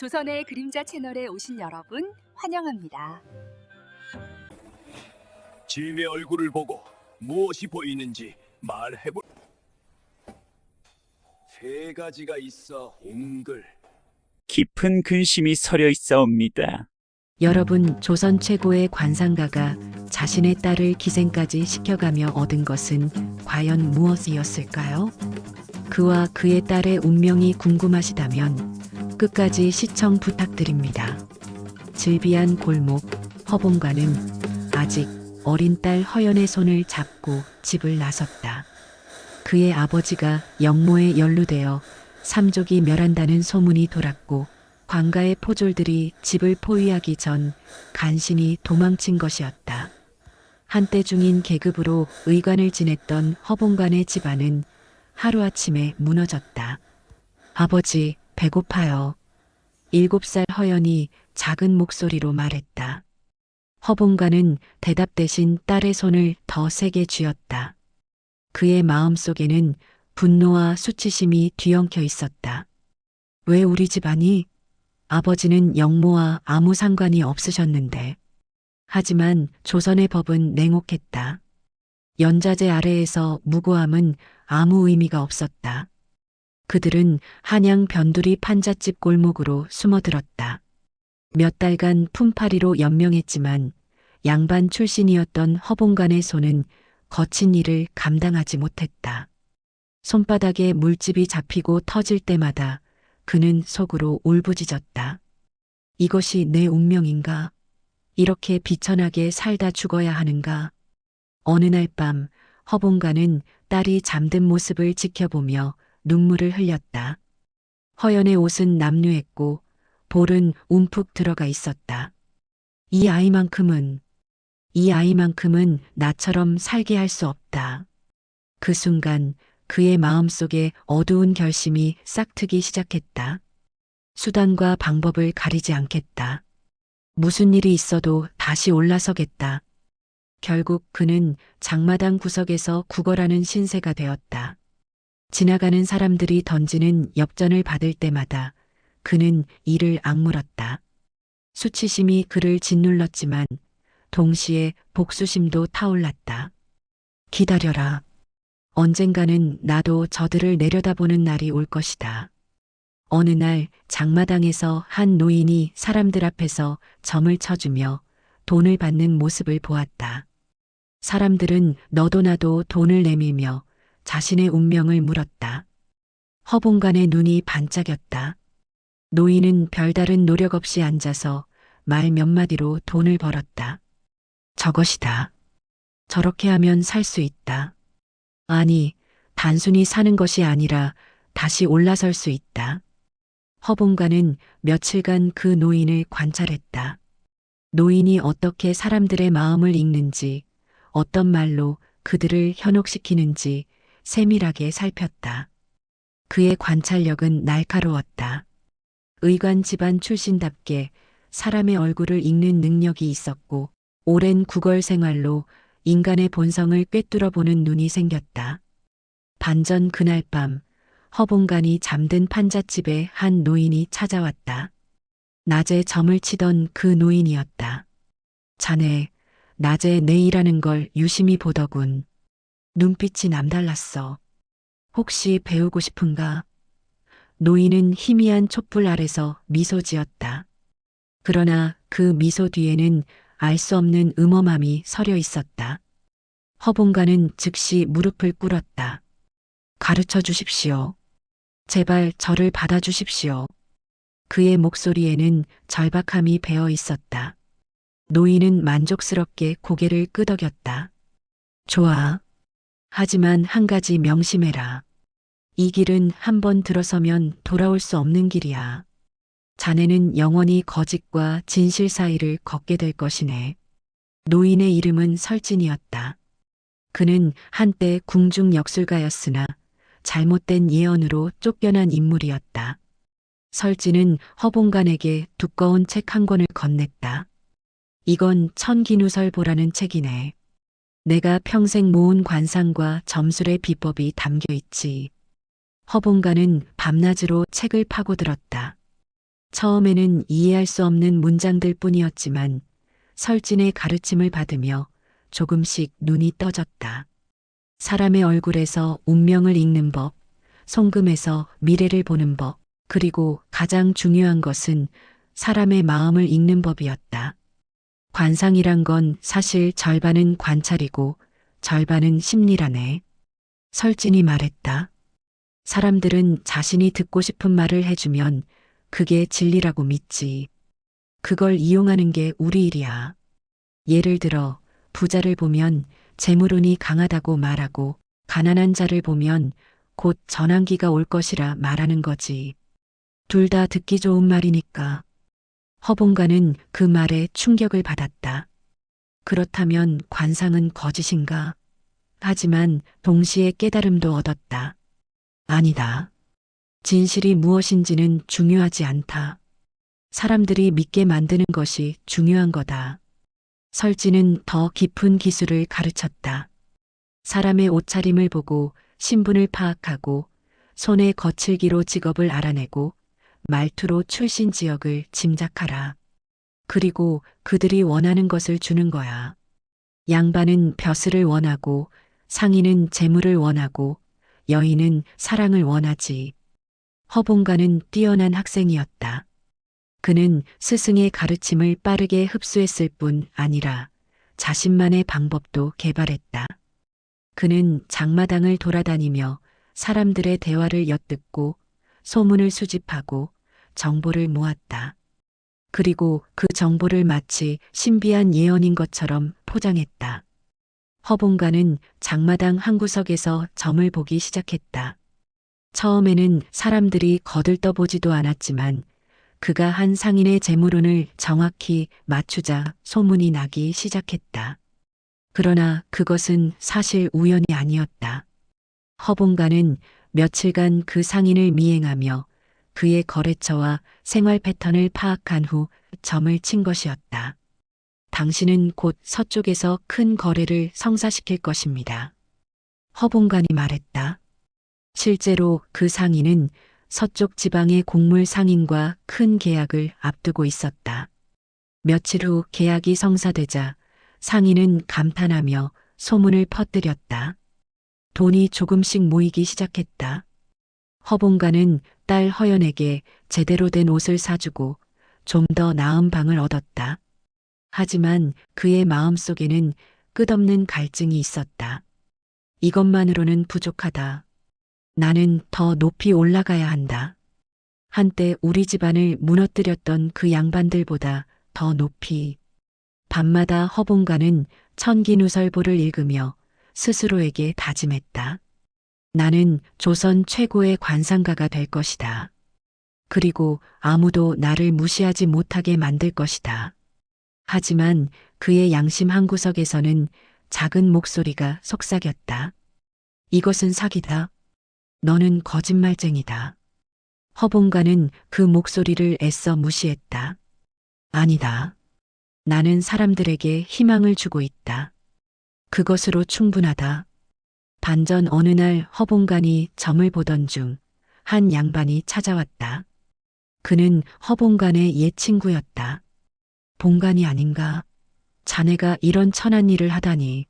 조선의 그림자 채널에 오신 여러분 환영합니다. 짐의 얼굴을 보고 무엇이 보이는지 말해보. 세 가지가 있어 옹글. 깊은 근심이 서려 있사옵니다. 여러분, 조선 최고의 관상가가 자신의 딸을 기생까지 시켜가며 얻은 것은 과연 무엇이었을까요? 그와 그의 딸의 운명이 궁금하시다면 끝까지 시청 부탁드립니다. 즐비한 골목, 허봉관은 아직 어린 딸 허연의 손을 잡고 집을 나섰다. 그의 아버지가 영모에 연루되어 삼족이 멸한다는 소문이 돌았고 관가의 포졸들이 집을 포위하기 전 간신히 도망친 것이었다. 한때 중인 계급으로 의관을 지냈던 허봉관의 집안은 하루아침에 무너졌다. 아버지, 배고파요. 7살 허연이 작은 목소리로 말했다. 허봉관은 대답 대신 딸의 손을 더 세게 쥐었다. 그의 마음속에는 분노와 수치심이 뒤엉켜 있었다. 왜 우리 집안이? 아버지는 영모와 아무 상관이 없으셨는데. 하지만 조선의 법은 냉혹했다. 연자제 아래에서 무고함은 아무 의미가 없었다. 그들은 한양 변두리 판잣집 골목으로 숨어들었다. 몇 달간 품팔이로 연명했지만 양반 출신이었던 허봉관의 손은 거친 일을 감당하지 못했다. 손바닥에 물집이 잡히고 터질 때마다 그는 속으로 울부짖었다. 이것이 내 운명인가? 이렇게 비천하게 살다 죽어야 하는가? 어느 날 밤 허봉관은 딸이 잠든 모습을 지켜보며 눈물을 흘렸다. 허연의 옷은 남루했고 볼은 움푹 들어가 있었다. 이 아이만큼은 나처럼 살게 할 수 없다. 그 순간 그의 마음속에 어두운 결심이 싹트기 시작했다. 수단과 방법을 가리지 않겠다. 무슨 일이 있어도 다시 올라서겠다. 결국 그는 장마당 구석에서 구걸하는 신세가 되었다. 지나가는 사람들이 던지는 엽전을 받을 때마다 그는 이를 악물었다. 수치심이 그를 짓눌렀지만 동시에 복수심도 타올랐다. 기다려라. 언젠가는 나도 저들을 내려다보는 날이 올 것이다. 어느 날 장마당에서 한 노인이 사람들 앞에서 점을 쳐주며 돈을 받는 모습을 보았다. 사람들은 너도 나도 돈을 내밀며 자신의 운명을 물었다. 허봉관의 눈이 반짝였다. 노인은 별다른 노력 없이 앉아서 말 몇 마디로 돈을 벌었다. 저것이다. 저렇게 하면 살 수 있다. 아니, 단순히 사는 것이 아니라 다시 올라설 수 있다. 허봉관은 며칠간 그 노인을 관찰했다. 노인이 어떻게 사람들의 마음을 읽는지, 어떤 말로 그들을 현혹시키는지 세밀하게 살폈다. 그의 관찰력은 날카로웠다. 의관 집안 출신답게 사람의 얼굴을 읽는 능력이 있었고 오랜 구걸 생활로 인간의 본성을 꿰뚫어 보는 눈이 생겼다. 반전 그날 밤 허봉관이 잠든 판잣집에 한 노인이 찾아왔다. 낮에 점을 치던 그 노인이었다. 자네, 낮에 내 일하는 걸 유심히 보더군. 눈빛이 남달랐어. 혹시 배우고 싶은가? 노인은 희미한 촛불 아래서 미소 지었다. 그러나 그 미소 뒤에는 알 수 없는 음험함이 서려 있었다. 허봉관은 즉시 무릎을 꿇었다. 가르쳐 주십시오. 제발 저를 받아주십시오. 그의 목소리에는 절박함이 배어 있었다. 노인은 만족스럽게 고개를 끄덕였다. 좋아. 하지만 한 가지 명심해라. 이 길은 한 번 들어서면 돌아올 수 없는 길이야. 자네는 영원히 거짓과 진실 사이를 걷게 될 것이네. 노인의 이름은 설진이었다. 그는 한때 궁중 역술가였으나 잘못된 예언으로 쫓겨난 인물이었다. 설진은 허봉관에게 두꺼운 책 한 권을 건넸다. 이건 천기누설 보라는 책이네. 내가 평생 모은 관상과 점술의 비법이 담겨 있지. 허봉관은 밤낮으로 책을 파고들었다. 처음에는 이해할 수 없는 문장들 뿐이었지만 설진의 가르침을 받으며 조금씩 눈이 떠졌다. 사람의 얼굴에서 운명을 읽는 법, 송금에서 미래를 보는 법, 그리고 가장 중요한 것은 사람의 마음을 읽는 법이었다. 관상이란 건 사실 절반은 관찰이고 절반은 심리라네. 설진이 말했다. 사람들은 자신이 듣고 싶은 말을 해주면 그게 진리라고 믿지. 그걸 이용하는 게 우리 일이야. 예를 들어 부자를 보면 재물운이 강하다고 말하고 가난한 자를 보면 곧 전환기가 올 것이라 말하는 거지. 둘 다 듣기 좋은 말이니까. 허봉가는 그 말에 충격을 받았다. 그렇다면 관상은 거짓인가? 하지만 동시에 깨달음도 얻었다. 아니다. 진실이 무엇인지는 중요하지 않다. 사람들이 믿게 만드는 것이 중요한 거다. 설지는 더 깊은 기술을 가르쳤다. 사람의 옷차림을 보고 신분을 파악하고 손의 거칠기로 직업을 알아내고 말투로 출신 지역을 짐작하라. 그리고 그들이 원하는 것을 주는 거야. 양반은 벼슬을 원하고 상인은 재물을 원하고 여인은 사랑을 원하지. 허봉가는 뛰어난 학생이었다. 그는 스승의 가르침을 빠르게 흡수했을 뿐 아니라 자신만의 방법도 개발했다. 그는 장마당을 돌아다니며 사람들의 대화를 엿듣고 소문을 수집하고 정보를 모았다. 그리고 그 정보를 마치 신비한 예언인 것처럼 포장했다. 허봉가는 장마당 한 구석에서 점을 보기 시작했다. 처음에는 사람들이 거들떠보지도 않았지만 그가 한 상인의 재물운을 정확히 맞추자 소문이 나기 시작했다. 그러나 그것은 사실 우연이 아니었다. 허봉가는 며칠간 그 상인을 미행하며 그의 거래처와 생활 패턴을 파악한 후 점을 친 것이었다. 당신은 곧 서쪽에서 큰 거래를 성사시킬 것입니다. 허봉간이 말했다. 실제로 그 상인은 서쪽 지방의 곡물 상인과 큰 계약을 앞두고 있었다. 며칠 후 계약이 성사되자 상인은 감탄하며 소문을 퍼뜨렸다. 돈이 조금씩 모이기 시작했다. 허봉가는 딸 허연에게 제대로 된 옷을 사주고 좀 더 나은 방을 얻었다. 하지만 그의 마음속에는 끝없는 갈증이 있었다. 이것만으로는 부족하다. 나는 더 높이 올라가야 한다. 한때 우리 집안을 무너뜨렸던 그 양반들보다 더 높이. 밤마다 허봉가는 천기누설보를 읽으며 스스로에게 다짐했다. 나는 조선 최고의 관상가가 될 것이다. 그리고 아무도 나를 무시하지 못하게 만들 것이다. 하지만 그의 양심 한구석에서는 작은 목소리가 속삭였다. 이것은 사기다. 너는 거짓말쟁이다. 허봉가는 그 목소리를 애써 무시했다. 아니다. 나는 사람들에게 희망을 주고 있다. 그것으로 충분하다. 반전 어느 날 허봉간이 점을 보던 중 한 양반이 찾아왔다. 그는 허봉간의 옛 친구였다. 봉간이 아닌가? 자네가 이런 천한 일을 하다니.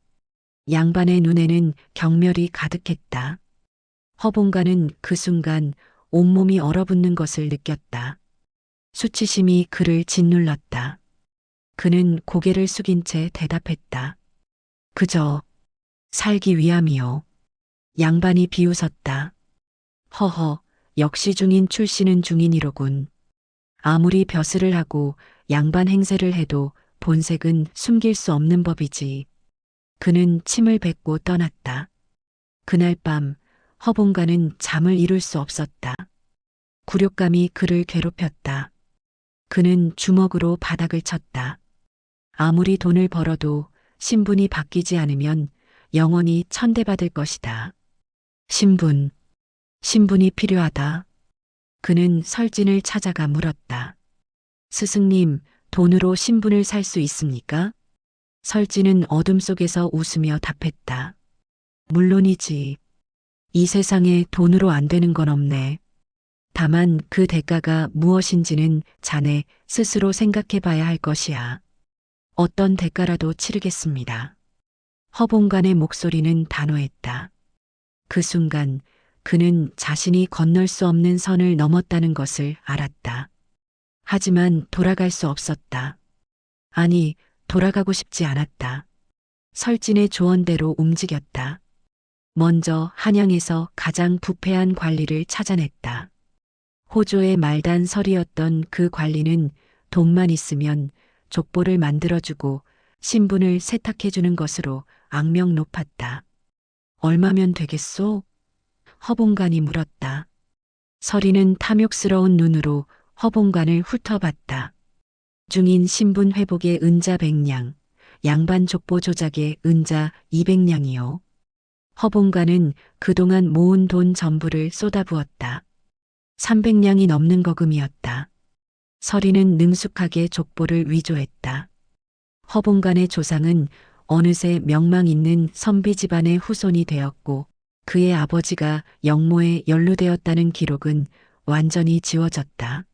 양반의 눈에는 경멸이 가득했다. 허봉간은 그 순간 온몸이 얼어붙는 것을 느꼈다. 수치심이 그를 짓눌렀다. 그는 고개를 숙인 채 대답했다. 그저 살기 위함이요. 양반이 비웃었다. 허허, 역시 중인 출신은 중인이로군. 아무리 벼슬을 하고 양반 행세를 해도 본색은 숨길 수 없는 법이지. 그는 침을 뱉고 떠났다. 그날 밤 허봉가는 잠을 이룰 수 없었다. 굴욕감이 그를 괴롭혔다. 그는 주먹으로 바닥을 쳤다. 아무리 돈을 벌어도 신분이 바뀌지 않으면 영원히 천대받을 것이다. 신분이 필요하다. 그는 설진을 찾아가 물었다. 스승님, 돈으로 신분을 살 수 있습니까? 설진은 어둠 속에서 웃으며 답했다. 물론이지. 이 세상에 돈으로 안 되는 건 없네. 다만 그 대가가 무엇인지는 자네 스스로 생각해 봐야 할 것이야. 어떤 대가라도 치르겠습니다. 허봉관의 목소리는 단호했다. 그 순간 그는 자신이 건널 수 없는 선을 넘었다는 것을 알았다. 하지만 돌아갈 수 없었다. 아니, 돌아가고 싶지 않았다. 설진의 조언대로 움직였다. 먼저 한양에서 가장 부패한 관리를 찾아냈다. 호조의 말단 설이었던 그 관리는 돈만 있으면 족보를 만들어주고 신분을 세탁해주는 것으로 악명 높았다. 얼마면 되겠소? 허봉관이 물었다. 설이는 탐욕스러운 눈으로 허봉관을 훑어봤다. 중인 신분 회복에 은자 100냥, 양반 족보 조작에 은자 200냥이요. 허봉관은 그동안 모은 돈 전부를 쏟아부었다. 300냥이 넘는 거금이었다. 설이는 능숙하게 족보를 위조했다. 허봉관의 조상은 어느새 명망 있는 선비 집안의 후손이 되었고 그의 아버지가 영모에 연루되었다는 기록은 완전히 지워졌다.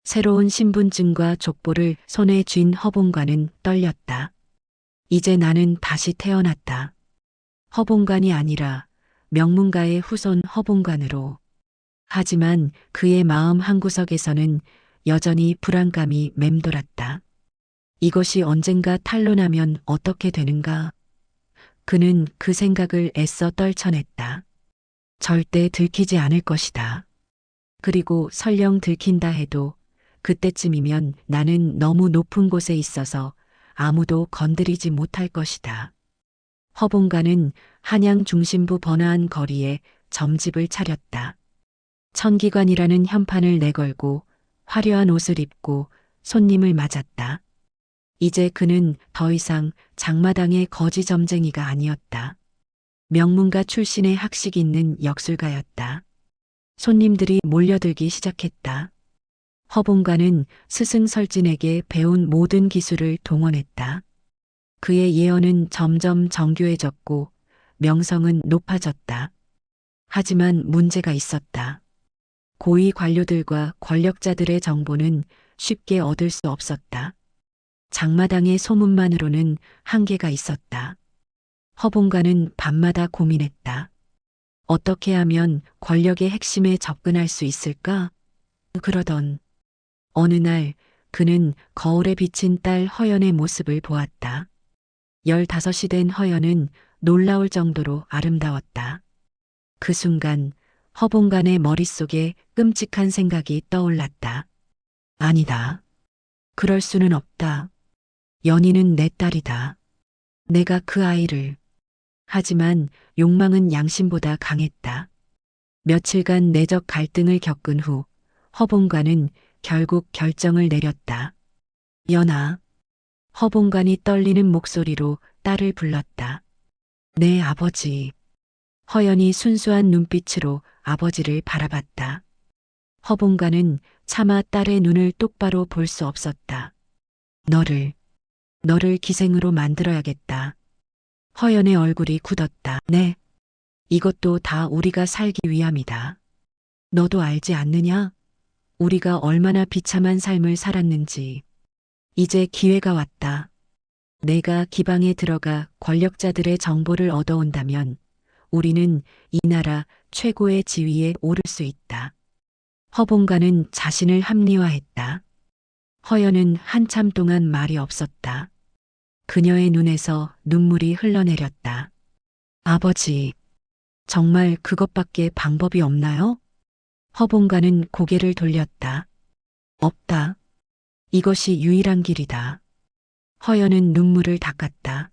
새로운 신분증과 족보를 손에 쥔 허봉관은 떨렸다. 이제 나는 다시 태어났다. 허봉관이 아니라 명문가의 후손 허봉관으로. 하지만 그의 마음 한구석에서는 여전히 불안감이 맴돌았다. 이것이 언젠가 탄로나면 어떻게 되는가? 그는 그 생각을 애써 떨쳐냈다. 절대 들키지 않을 것이다. 그리고 설령 들킨다 해도 그때쯤이면 나는 너무 높은 곳에 있어서 아무도 건드리지 못할 것이다. 허봉관은 한양 중심부 번화한 거리에 점집을 차렸다. 천기관이라는 현판을 내걸고 화려한 옷을 입고 손님을 맞았다. 이제 그는 더 이상 장마당의 거지 점쟁이가 아니었다. 명문가 출신의 학식이 있는 역술가였다. 손님들이 몰려들기 시작했다. 허봉관은 스승 설진에게 배운 모든 기술을 동원했다. 그의 예언은 점점 정교해졌고 명성은 높아졌다. 하지만 문제가 있었다. 고위 관료들과 권력자들의 정보는 쉽게 얻을 수 없었다. 장마당의 소문만으로는 한계가 있었다. 허봉관은 밤마다 고민했다. 어떻게 하면 권력의 핵심에 접근할 수 있을까? 그러던 어느 날 그는 거울에 비친 딸 허연의 모습을 보았다. 15이 된 허연은 놀라울 정도로 아름다웠다. 그 순간 허봉관의 머릿속에 끔찍한 생각이 떠올랐다. 아니다. 그럴 수는 없다. 연희는 내 딸이다. 내가 그 아이를. 하지만 욕망은 양심보다 강했다. 며칠간 내적 갈등을 겪은 후 허봉관은 결국 결정을 내렸다. 연아. 허봉관이 떨리는 목소리로 딸을 불렀다. 내 아버지. 허연이 순수한 눈빛으로 아버지를 바라봤다. 허봉관은 차마 딸의 눈을 똑바로 볼 수 없었다. 너를 기생으로 만들어야겠다. 허연의 얼굴이 굳었다. 네. 이것도 다 우리가 살기 위함이다. 너도 알지 않느냐? 우리가 얼마나 비참한 삶을 살았는지. 이제 기회가 왔다. 내가 기방에 들어가 권력자들의 정보를 얻어온다면 우리는 이 나라 최고의 지위에 오를 수 있다. 허봉관은 자신을 합리화했다. 허연은 한참 동안 말이 없었다. 그녀의 눈에서 눈물이 흘러내렸다. 아버지, 정말 그것밖에 방법이 없나요? 허봉관은 고개를 돌렸다. 없다. 이것이 유일한 길이다. 허연은 눈물을 닦았다.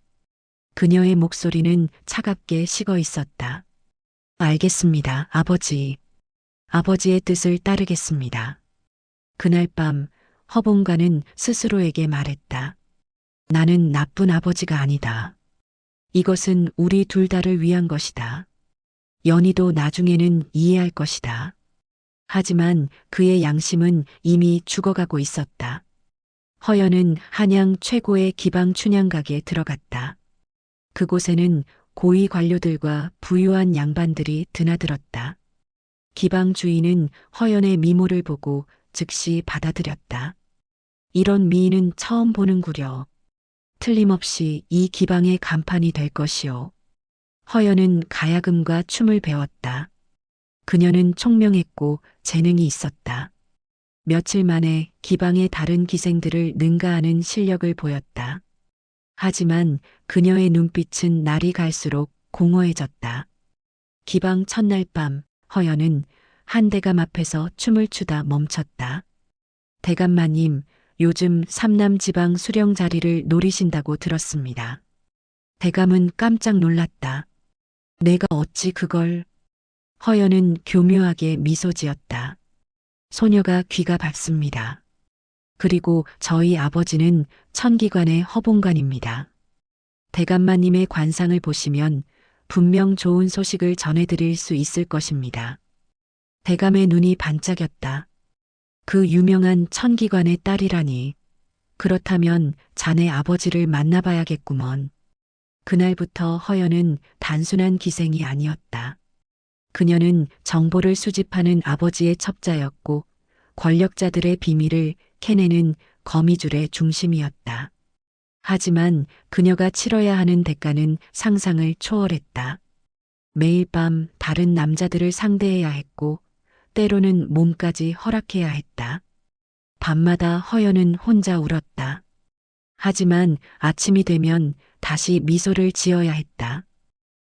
그녀의 목소리는 차갑게 식어 있었다. 알겠습니다, 아버지. 아버지의 뜻을 따르겠습니다. 그날 밤 허봉관은 스스로에게 말했다. 나는 나쁜 아버지가 아니다. 이것은 우리 둘 다를 위한 것이다. 연희도 나중에는 이해할 것이다. 하지만 그의 양심은 이미 죽어가고 있었다. 허연은 한양 최고의 기방 춘향각에 들어갔다. 그곳에는 고위 관료들과 부유한 양반들이 드나들었다. 기방 주인은 허연의 미모를 보고 즉시 받아들였다. 이런 미인은 처음 보는구려. 틀림없이 이 기방의 간판이 될 것이오. 허연은 가야금과 춤을 배웠다. 그녀는 총명했고 재능이 있었다. 며칠 만에 기방의 다른 기생들을 능가하는 실력을 보였다. 하지만 그녀의 눈빛은 날이 갈수록 공허해졌다. 기방 첫날 밤 허연은 한 대감 앞에서 춤을 추다 멈췄다. 대감마님, 요즘 삼남 지방 수령 자리를 노리신다고 들었습니다. 대감은 깜짝 놀랐다. 내가 어찌 그걸... 허연은 교묘하게 미소 지었다. 소녀가 귀가 밝습니다. 그리고 저희 아버지는 천기관의 허봉관입니다. 대감마님의 관상을 보시면 분명 좋은 소식을 전해드릴 수 있을 것입니다. 대감의 눈이 반짝였다. 그 유명한 천기관의 딸이라니. 그렇다면 자네 아버지를 만나봐야겠구먼. 그날부터 허연은 단순한 기생이 아니었다. 그녀는 정보를 수집하는 아버지의 첩자였고 권력자들의 비밀을 캐내는 거미줄의 중심이었다. 하지만 그녀가 치러야 하는 대가는 상상을 초월했다. 매일 밤 다른 남자들을 상대해야 했고 때로는 몸까지 허락해야 했다. 밤마다 허연은 혼자 울었다. 하지만 아침이 되면 다시 미소를 지어야 했다.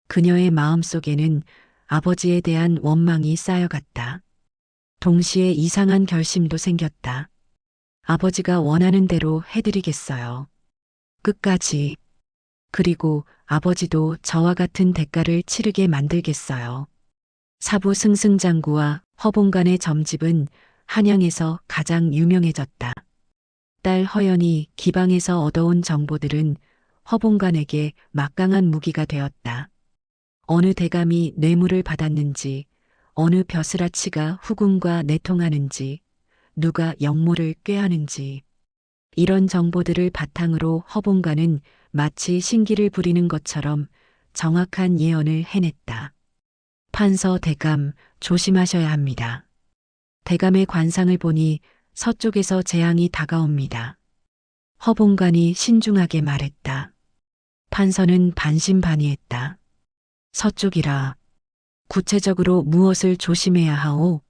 그녀의 마음속에는 아버지에 대한 원망이 쌓여갔다. 동시에 이상한 결심도 생겼다. 아버지가 원하는 대로 해드리겠어요. 끝까지. 그리고 아버지도 저와 같은 대가를 치르게 만들겠어요. 사부 승승장구와 허봉간의 점집은 한양에서 가장 유명해졌다. 딸 허연이 기방에서 얻어온 정보들은 허봉간에게 막강한 무기가 되었다. 어느 대감이 뇌물을 받았는지, 어느 벼슬아치가 후궁과 내통하는지, 누가 역모를 꾀하는지. 이런 정보들을 바탕으로 허봉간은 마치 신기를 부리는 것처럼 정확한 예언을 해냈다. 판서 대감, 조심하셔야 합니다. 대감의 관상을 보니 서쪽에서 재앙이 다가옵니다. 허봉간이 신중하게 말했다. 판서는 반신반의했다. 서쪽이라. 구체적으로 무엇을 조심해야 하오?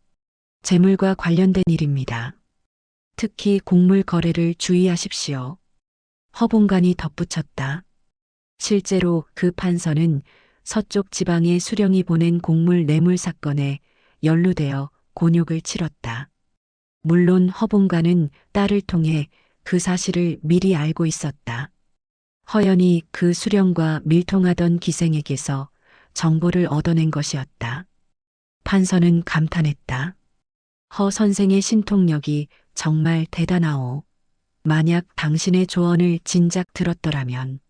재물과 관련된 일입니다. 특히 곡물 거래를 주의하십시오. 허봉간이 덧붙였다. 실제로 그 판서는 서쪽 지방의 수령이 보낸 곡물 뇌물 사건에 연루되어 곤욕을 치렀다. 물론 허봉간은 딸을 통해 그 사실을 미리 알고 있었다. 허연이 그 수령과 밀통하던 기생에게서 정보를 얻어낸 것이었다. 판서는 감탄했다. 허 선생의 신통력이 정말 대단하오. 만약 당신의 조언을 진작 들었더라면.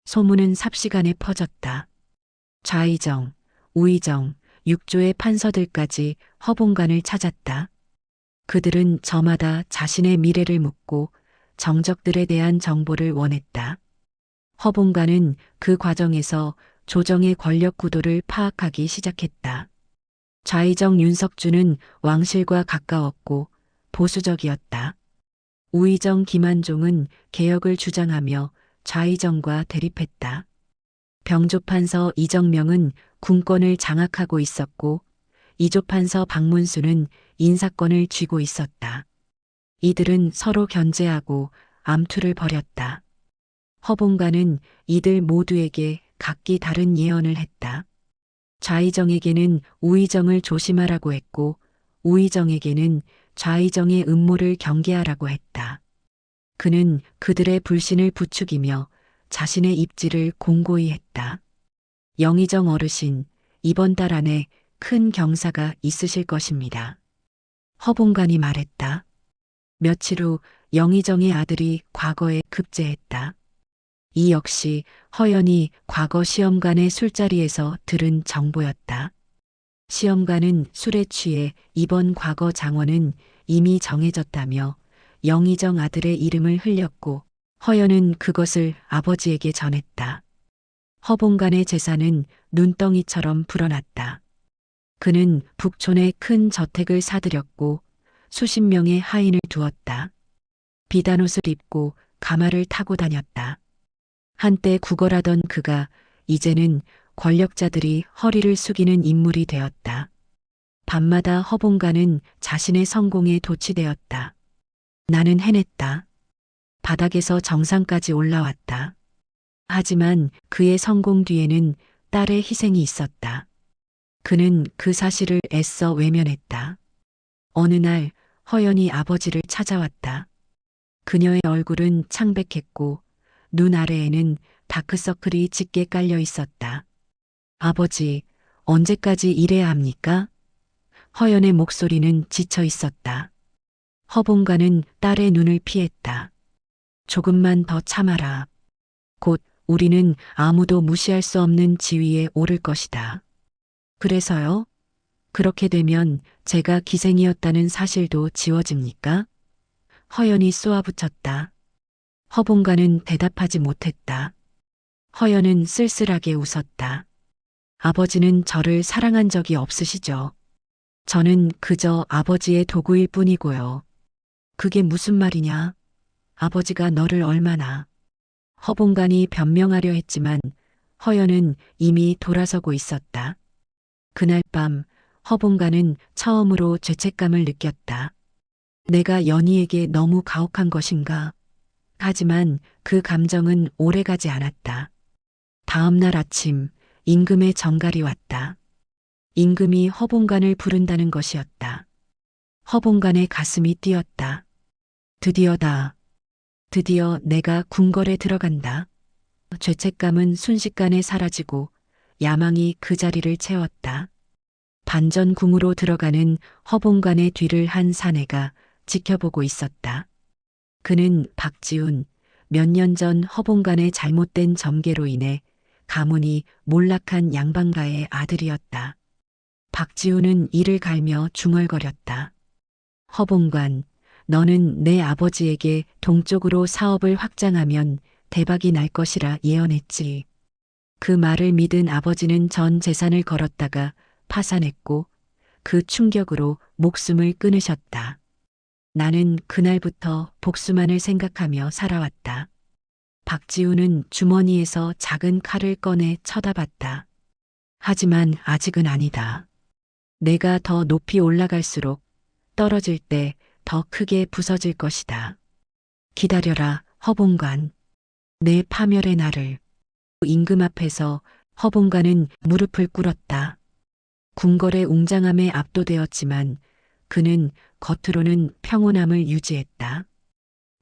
소문은 삽시간에 퍼졌다. 좌의정, 우의정, 육조의 판서들까지 허봉간을 찾았다. 그들은 저마다 자신의 미래를 묻고 정적들에 대한 정보를 원했다. 허봉간은 그 과정에서 조정의 권력 구도를 파악하기 시작했다. 좌의정 윤석주는 왕실과 가까웠고 보수적이었다. 우의정 김한종은 개혁을 주장하며 좌의정과 대립했다. 병조판서 이정명은 군권을 장악하고 있었고 이조판서 박문수는 인사권을 쥐고 있었다. 이들은 서로 견제하고 암투를 벌였다. 허봉간은 이들 모두에게 각기 다른 예언을 했다. 좌의정에게는 우의정을 조심하라고 했고 우의정에게는 좌의정의 음모를 경계하라고 했다. 그는 그들의 불신을 부추기며 자신의 입지를 공고히 했다. 영의정 어르신, 이번 달 안에 큰 경사가 있으실 것입니다. 허봉간이 말했다. 며칠 후 영의정의 아들이 과거에 급제했다. 이 역시 허연이 과거 시험관의 술자리에서 들은 정보였다. 시험관은 술에 취해 이번 과거 장원은 이미 정해졌다며 영의정 아들의 이름을 흘렸고 허연은 그것을 아버지에게 전했다. 허봉간의 재산은 눈덩이처럼 불어났다. 그는 북촌에 큰 저택을 사들였고 수십 명의 하인을 두었다. 비단옷을 입고 가마를 타고 다녔다. 한때 구걸하던 그가 이제는 권력자들이 허리를 숙이는 인물이 되었다. 밤마다 허봉가는 자신의 성공에 도취되었다. 나는 해냈다. 바닥에서 정상까지 올라왔다. 하지만 그의 성공 뒤에는 딸의 희생이 있었다. 그는 그 사실을 애써 외면했다. 어느 날 허연이 아버지를 찾아왔다. 그녀의 얼굴은 창백했고 눈 아래에는 다크서클이 짙게 깔려 있었다. 아버지, 언제까지 이래야 합니까? 허연의 목소리는 지쳐 있었다. 허봉가는 딸의 눈을 피했다. 조금만 더 참아라. 곧 우리는 아무도 무시할 수 없는 지위에 오를 것이다. 그래서요? 그렇게 되면 제가 기생이었다는 사실도 지워집니까? 허연이 쏘아붙였다. 허봉가는 대답하지 못했다. 허연은 쓸쓸하게 웃었다. 아버지는 저를 사랑한 적이 없으시죠? 저는 그저 아버지의 도구일 뿐이고요. 그게 무슨 말이냐? 아버지가 너를 얼마나. 허봉간이 변명하려 했지만 허연은 이미 돌아서고 있었다. 그날 밤 허봉간은 처음으로 죄책감을 느꼈다. 내가 연희에게 너무 가혹한 것인가? 하지만 그 감정은 오래가지 않았다. 다음 날 아침 임금의 정갈이 왔다. 임금이 허봉간을 부른다는 것이었다. 허봉간의 가슴이 뛰었다. 드디어다. 드디어 내가 궁궐에 들어간다. 죄책감은 순식간에 사라지고 야망이 그 자리를 채웠다. 반전궁으로 들어가는 허봉간의 뒤를 한 사내가 지켜보고 있었다. 그는 박지훈, 몇 년 전 허봉간의 잘못된 점괘로 인해 가문이 몰락한 양반가의 아들이었다. 박지훈은 이를 갈며 중얼거렸다. 허봉관, 너는 내 아버지에게 동쪽으로 사업을 확장하면 대박이 날 것이라 예언했지. 그 말을 믿은 아버지는 전 재산을 걸었다가 파산했고 그 충격으로 목숨을 끊으셨다. 나는 그날부터 복수만을 생각하며 살아왔다. 박지훈은 주머니에서 작은 칼을 꺼내 쳐다봤다. 하지만 아직은 아니다. 내가 더 높이 올라갈수록 떨어질 때 더 크게 부서질 것이다. 기다려라, 허봉관. 내 파멸의 날을. 임금 앞에서 허봉관은 무릎을 꿇었다. 궁궐의 웅장함에 압도되었지만 그는 겉으로는 평온함을 유지했다.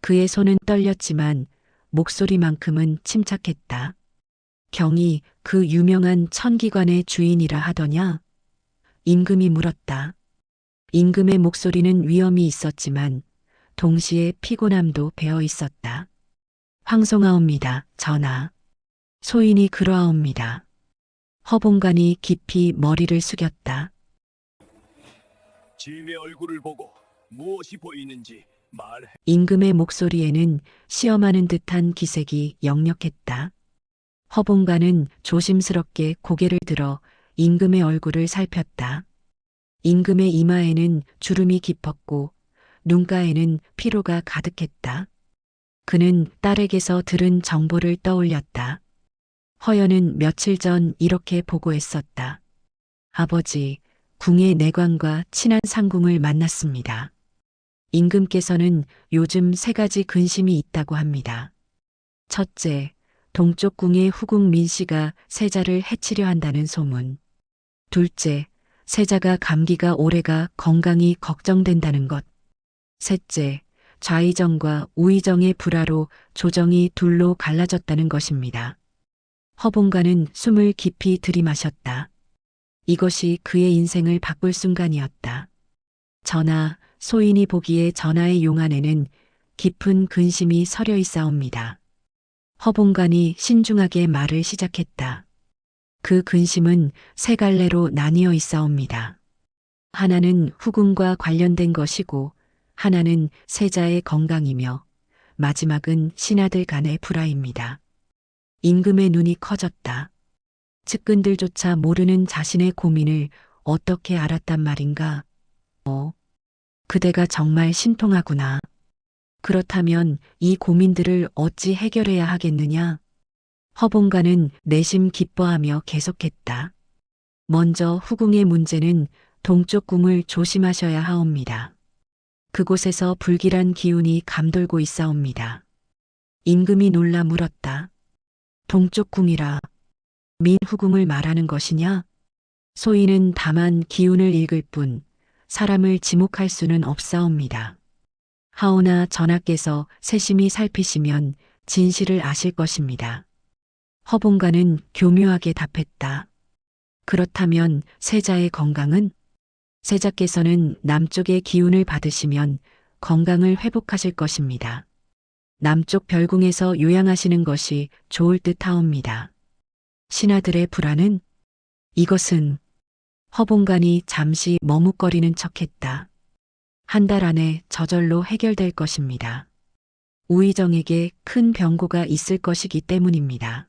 그의 손은 떨렸지만 목소리만큼은 침착했다. 경이 그 유명한 천기관의 주인이라 하더냐? 임금이 물었다. 임금의 목소리는 위엄이 있었지만 동시에 피곤함도 배어 있었다. 황송하옵니다, 전하. 소인이 그러하옵니다. 허봉관이 깊이 머리를 숙였다. 짐의 얼굴을 보고 무엇이 보이는지 말해. 임금의 목소리에는 시험하는 듯한 기색이 역력했다. 허봉관은 조심스럽게 고개를 들어 임금의 얼굴을 살폈다. 임금의 이마에는 주름이 깊었고 눈가에는 피로가 가득했다. 그는 딸에게서 들은 정보를 떠올렸다. 허연은 며칠 전 이렇게 보고했었다. 아버지, 궁의 내관과 친한 상궁을 만났습니다. 임금께서는 요즘 3가지 근심이 있다고 합니다. 첫째, 동쪽 궁의 후궁 민씨가 세자를 해치려 한다는 소문. 둘째, 세자가 감기가 오래가 건강이 걱정된다는 것. 셋째, 좌의정과 우의정의 불화로 조정이 둘로 갈라졌다는 것입니다. 허봉관은 숨을 깊이 들이마셨다. 이것이 그의 인생을 바꿀 순간이었다. 전하, 소인이 보기에 전하의 용안에는 깊은 근심이 서려 있사옵니다. 허봉관이 신중하게 말을 시작했다. 그 근심은 3갈래로 나뉘어 있사옵니다. 하나는 후궁과 관련된 것이고 하나는 세자의 건강이며 마지막은 신하들 간의 불화입니다. 임금의 눈이 커졌다. 측근들조차 모르는 자신의 고민을 어떻게 알았단 말인가? 그대가 정말 신통하구나. 그렇다면 이 고민들을 어찌 해결해야 하겠느냐? 허봉가는 내심 기뻐하며 계속했다. 먼저 후궁의 문제는 동쪽 궁을 조심하셔야 하옵니다. 그곳에서 불길한 기운이 감돌고 있사옵니다. 임금이 놀라 물었다. 동쪽 궁이라 민후궁을 말하는 것이냐? 소인은 다만 기운을 읽을 뿐 사람을 지목할 수는 없사옵니다. 하오나 전하께서 세심히 살피시면 진실을 아실 것입니다. 허봉가는 교묘하게 답했다. 그렇다면 세자의 건강은? 세자께서는 남쪽의 기운을 받으시면 건강을 회복하실 것입니다. 남쪽 별궁에서 요양하시는 것이 좋을 듯 하옵니다. 신하들의 불안은? 이것은 허봉간이 잠시 머뭇거리는 척했다. 한 달 안에 저절로 해결될 것입니다. 우의정에게 큰 병고가 있을 것이기 때문입니다.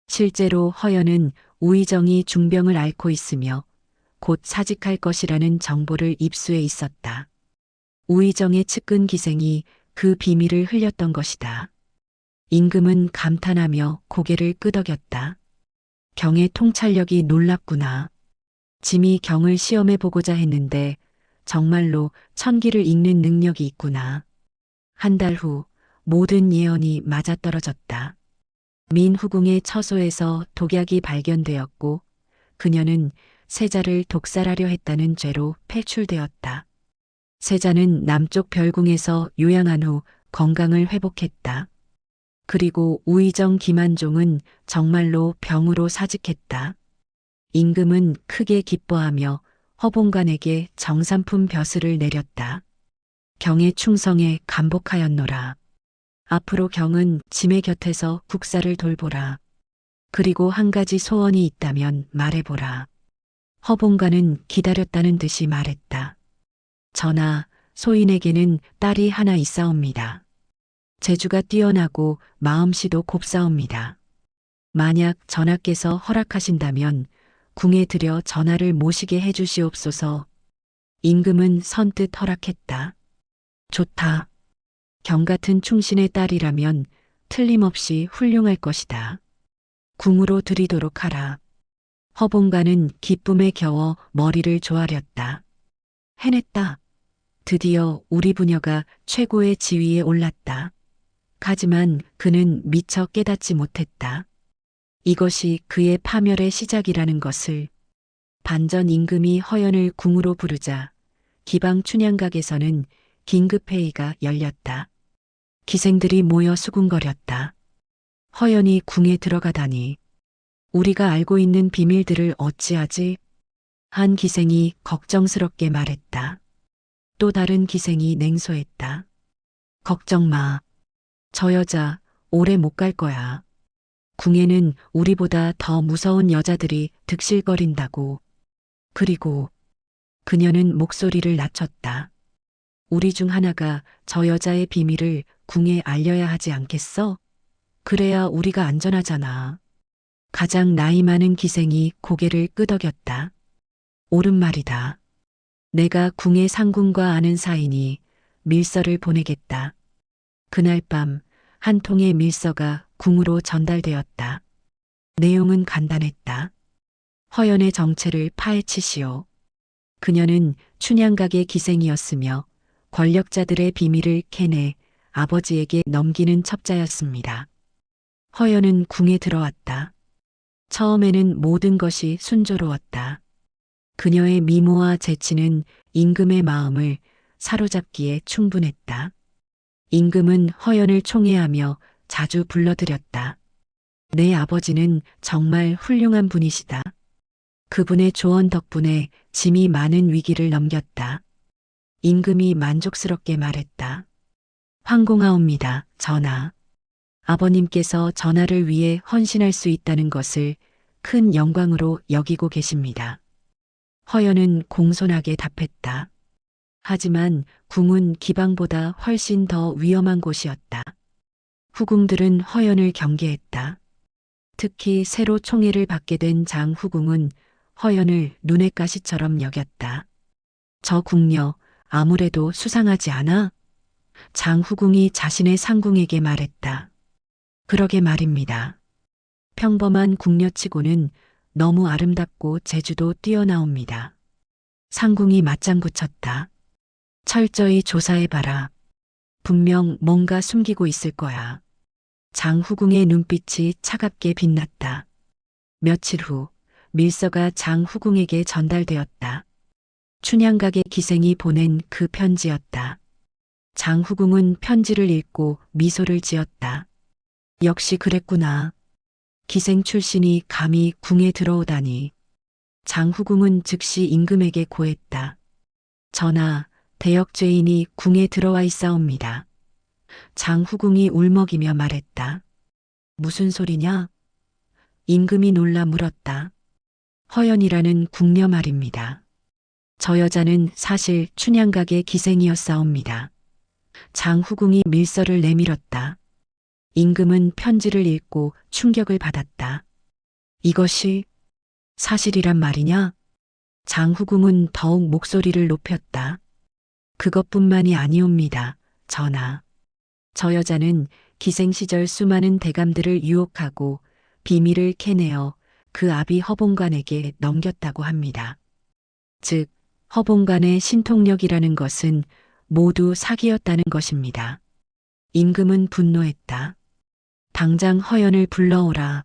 실제로 허연은 우의정이 중병을 앓고 있으며 곧 사직할 것이라는 정보를 입수해 있었다. 우의정의 측근 기생이 그 비밀을 흘렸던 것이다. 임금은 감탄하며 고개를 끄덕였다. 경의 통찰력이 놀랍구나. 짐이 경을 시험해 보고자 했는데 정말로 천기를 읽는 능력이 있구나. 한 달 후 모든 예언이 맞아떨어졌다. 민후궁의 처소에서 독약이 발견되었고 그녀는 세자를 독살하려 했다는 죄로 폐출되었다. 세자는 남쪽 별궁에서 요양한 후 건강을 회복했다. 그리고 우의정 김한종은 정말로 병으로 사직했다. 임금은 크게 기뻐하며 허봉관에게 정삼품 벼슬을 내렸다. 경의 충성에 감복하였노라. 앞으로 경은 짐의 곁에서 국사를 돌보라. 그리고 한 가지 소원이 있다면 말해보라. 허봉관은 기다렸다는 듯이 말했다. 전하, 소인에게는 딸이 하나 있사옵니다. 재주가 뛰어나고 마음씨도 곱사옵니다. 만약 전하께서 허락하신다면 궁에 들여 전하를 모시게 해주시옵소서. 임금은 선뜻 허락했다. 좋다. 경 같은 충신의 딸이라면 틀림없이 훌륭할 것이다. 궁으로 들이도록 하라. 허봉가는 기쁨에 겨워 머리를 조아렸다. 해냈다. 드디어 우리 부녀가 최고의 지위에 올랐다. 하지만 그는 미처 깨닫지 못했다. 이것이 그의 파멸의 시작이라는 것을. 반전 임금이 허연을 궁으로 부르자 기방 춘향각에서는 긴급회의가 열렸다. 기생들이 모여 수군거렸다. 허연이 궁에 들어가다니 우리가 알고 있는 비밀들을 어찌하지? 한 기생이 걱정스럽게 말했다. 또 다른 기생이 냉소했다. 걱정 마. 저 여자 오래 못 갈 거야. 궁에는 우리보다 더 무서운 여자들이 득실거린다고. 그리고 그녀는 목소리를 낮췄다. 우리 중 하나가 저 여자의 비밀을 궁에 알려야 하지 않겠어? 그래야 우리가 안전하잖아. 가장 나이 많은 기생이 고개를 끄덕였다. 옳은 말이다. 내가 궁의 상궁과 아는 사이니 밀서를 보내겠다. 그날 밤 한 통의 밀서가 궁으로 전달되었다. 내용은 간단했다. 허연의 정체를 파헤치시오. 그녀는 춘향각의 기생이었으며 권력자들의 비밀을 캐내 아버지에게 넘기는 첩자였습니다. 허연은 궁에 들어왔다. 처음에는 모든 것이 순조로웠다. 그녀의 미모와 재치는 임금의 마음을 사로잡기에 충분했다. 임금은 허연을 총애하며 자주 불러들였다. 내 아버지는 정말 훌륭한 분이시다. 그분의 조언 덕분에 짐이 많은 위기를 넘겼다. 임금이 만족스럽게 말했다. 황공하옵니다, 전하. 아버님께서 전하를 위해 헌신할 수 있다는 것을 큰 영광으로 여기고 계십니다. 허연은 공손하게 답했다. 하지만 궁은 기방보다 훨씬 더 위험한 곳이었다. 후궁들은 허연을 경계했다. 특히 새로 총애를 받게 된 장후궁은 허연을 눈의 가시처럼 여겼다. 저 궁녀 아무래도 수상하지 않아? 장후궁이 자신의 상궁에게 말했다. 그러게 말입니다. 평범한 궁녀치고는 너무 아름답고 재주도 뛰어나옵니다. 상궁이 맞장구 쳤다. 철저히 조사해봐라. 분명 뭔가 숨기고 있을 거야. 장후궁의 눈빛이 차갑게 빛났다. 며칠 후 밀서가 장후궁에게 전달되었다. 춘향각의 기생이 보낸 그 편지였다. 장후궁은 편지를 읽고 미소를 지었다. 역시 그랬구나. 기생 출신이 감히 궁에 들어오다니. 장후궁은 즉시 임금에게 고했다. 전하, 대역죄인이 궁에 들어와 있사옵니다. 장후궁이 울먹이며 말했다. 무슨 소리냐? 임금이 놀라 물었다. 허연이라는 궁녀 말입니다. 저 여자는 사실 춘향각의 기생이었사옵니다. 장후궁이 밀서를 내밀었다. 임금은 편지를 읽고 충격을 받았다. 이것이 사실이란 말이냐? 장후궁은 더욱 목소리를 높였다. 그것뿐만이 아니옵니다, 전하. 저 여자는 기생 시절 수많은 대감들을 유혹하고 비밀을 캐내어 그 아비 허봉관에게 넘겼다고 합니다. 즉, 허봉관의 신통력이라는 것은 모두 사기였다는 것입니다. 임금은 분노했다. 당장 허연을 불러오라.